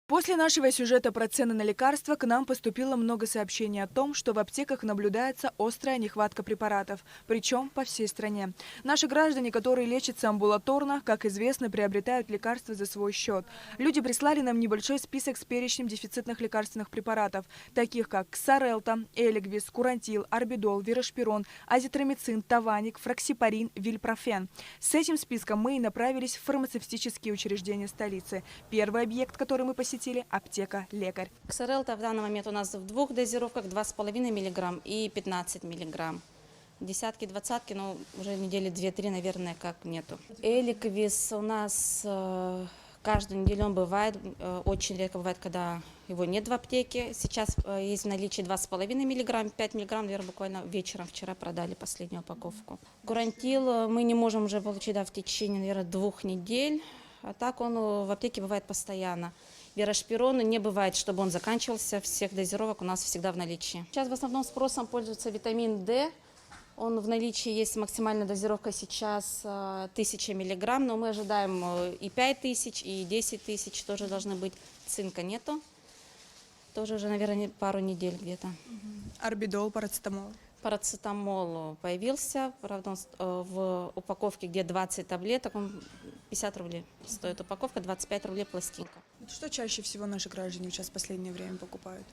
После нашего сюжета про цены на лекарства к нам поступило много сообщений о том, что в аптеках наблюдается острая нехватка препаратов, причем по всей стране. Наши граждане, которые лечатся амбулаторно, как известно, приобретают лекарства за свой счет. Люди прислали нам небольшой список с перечнем дефицитных лекарственных препаратов, таких как Ксарелта, Эликвис, Курантил, Арбидол, Вирашпирон, азитромицин, Таваник, Фраксипарин, Вильпрофен. С этим списком мы и направились в фармацевтические учреждения столицы. Первый объект, который мы посетили, аптека «Лекарь». Ксарелта в данный момент у нас в двух дозировках 2,5 мг и 15 мг. Десятки, двадцатки, но уже недели 2-3, наверное, как нету. Эликвис у нас каждую неделю он бывает, очень редко бывает, когда его нет в аптеке. Сейчас есть в наличии 2,5 мг, 5 мг, наверное, буквально вечером вчера продали последнюю упаковку. Курантил мы не можем уже получить в течение, наверное, 2 недель, а так он в аптеке бывает постоянно. Вирашпирон не бывает, чтобы он заканчивался, всех дозировок у нас всегда в наличии. Сейчас в основном спросом пользуется витамин D. Он в наличии есть, максимальная дозировка сейчас 1000 мг, но мы ожидаем и 5000, и 10 тысяч тоже должны быть. Цинка нету, тоже уже, наверное, пару недель где-то. Арбидол, парацетамол. Парацетамол появился, правда, он в упаковке, где 20 таблеток, он 50 рублей стоит упаковка, 25 рублей пластинка. Что чаще всего наши граждане сейчас в последнее время покупают?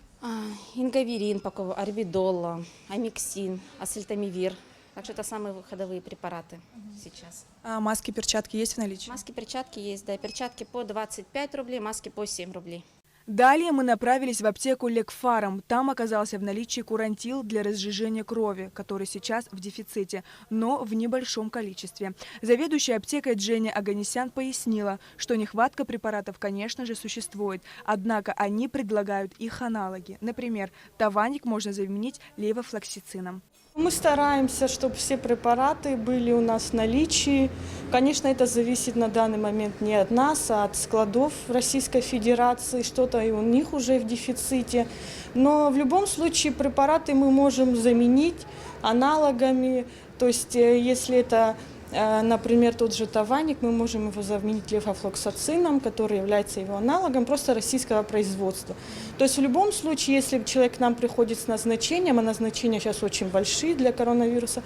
Ингаверин, Арбидол, Амиксин, Ацетамивир. Так что это самые ходовые препараты сейчас. А маски, перчатки есть в наличии? Маски, перчатки есть, да, перчатки по 25 рублей, маски по 7 рублей. Далее мы направились в аптеку Лекфарм. Там оказался в наличии Курантил для разжижения крови, который сейчас в дефиците, но в небольшом количестве. Заведующая аптекой Дженни Аганесян пояснила, что нехватка препаратов, конечно же, существует, однако они предлагают их аналоги. Например, Таваник можно заменить левофлоксицином. Мы стараемся, чтобы все препараты были у нас в наличии. Конечно, это зависит на данный момент не от нас, а от складов Российской Федерации. Что-то и у них уже в дефиците. Но в любом случае препараты мы можем заменить аналогами. То есть, если это, например, тот же Таваник, мы можем его заменить левофлоксацином, который является его аналогом, просто российского производства. То есть в любом случае, если человек к нам приходит с назначением, а назначения сейчас очень большие для коронавируса,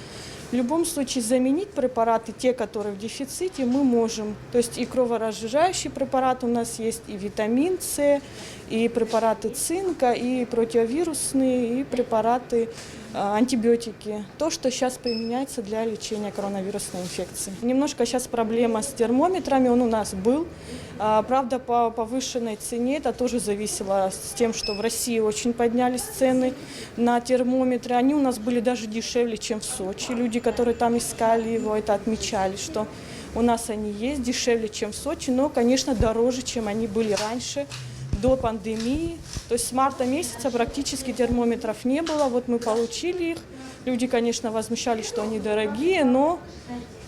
в любом случае заменить препараты, те, которые в дефиците, мы можем. То есть и кроворазжижающий препарат у нас есть, и витамин С, и препараты цинка, и противовирусные, и препараты антибиотики. То, что сейчас применяется для лечения коронавирусной инфекции. Немножко сейчас проблема с термометрами, он у нас был. Правда, по повышенной цене, это тоже зависело с тем, что в России очень поднялись цены на термометры. Они у нас были даже дешевле, чем в Сочи. Люди, которые там искали его, это отмечали, что у нас они есть дешевле, чем в Сочи, но, конечно, дороже, чем они были раньше, до пандемии. То есть с марта месяца практически термометров не было. Вот мы получили их. Люди, конечно, возмущались, что они дорогие, но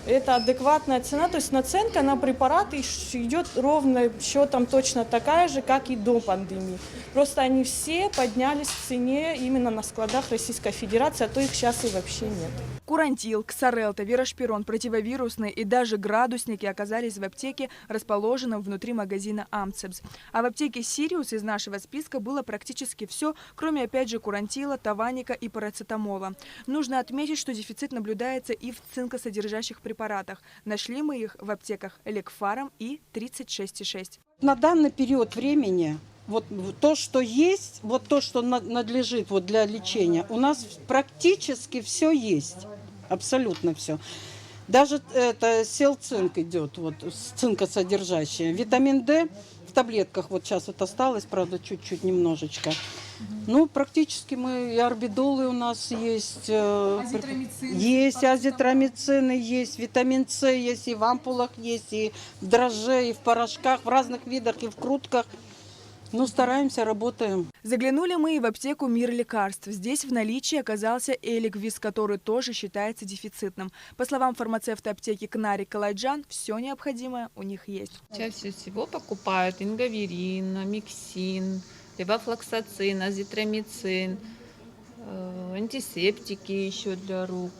это адекватная цена. То есть наценка на препараты идет ровно счетом точно такая же, как и до пандемии. Просто они все поднялись в цене именно на складах Российской Федерации, а то их сейчас и вообще нет. Курантил, Ксарелта, Вирашпирон, противовирусные и даже градусники оказались в аптеке, расположенном внутри магазина «Амцебс». А в аптеке «Сириус» из нашего списка было практически все, кроме, опять же, Курантила, Таваника и парацетамола. Нужно отметить, что дефицит наблюдается и в цинкосодержащих препаратах. Нашли мы их в аптеках Лекфарм и 36,6. На данный период времени вот то, что есть, вот то, что надлежит вот для лечения, у нас практически все есть, абсолютно все. Даже это селцинк идет, вот цинкосодержащее. Витамин D в таблетках вот сейчас вот осталось, правда, чуть-чуть немножечко. Ну, практически мы и орбидолы у нас есть, есть азитромицины, есть витамин С, есть и в ампулах, есть и в дрожже, и в порошках, в разных видах, и в крутках. Ну, стараемся, работаем. Заглянули мы и в аптеку «Мир лекарств». Здесь в наличии оказался Эликвис, который тоже считается дефицитным. По словам фармацевта аптеки Кнари Калайджан, все необходимое у них есть. Чаще всего покупают ингаверин, амиксин, левофлоксацин, азитромицин, антисептики еще для рук,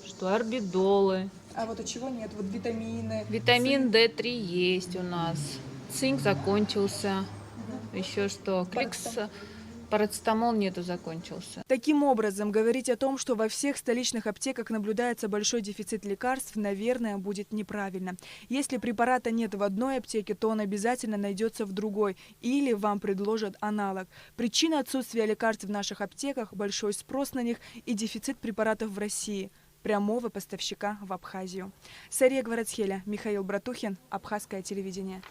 что орбидолы. А вот от чего нет? Вот витамины? Витамин D3 есть у нас. Цинк закончился. еще что, Кликс, парацетамол нету, закончился. Таким образом, говорить о том, что во всех столичных аптеках наблюдается большой дефицит лекарств, наверное, будет неправильно. Если препарата нет в одной аптеке, то он обязательно найдется в другой или вам предложат аналог. Причина отсутствия лекарств в наших аптеках – большой спрос на них и дефицит препаратов в России, прямого поставщика в Абхазию. Сария Гварацхеля, Михаил Братухин, Абхазское телевидение.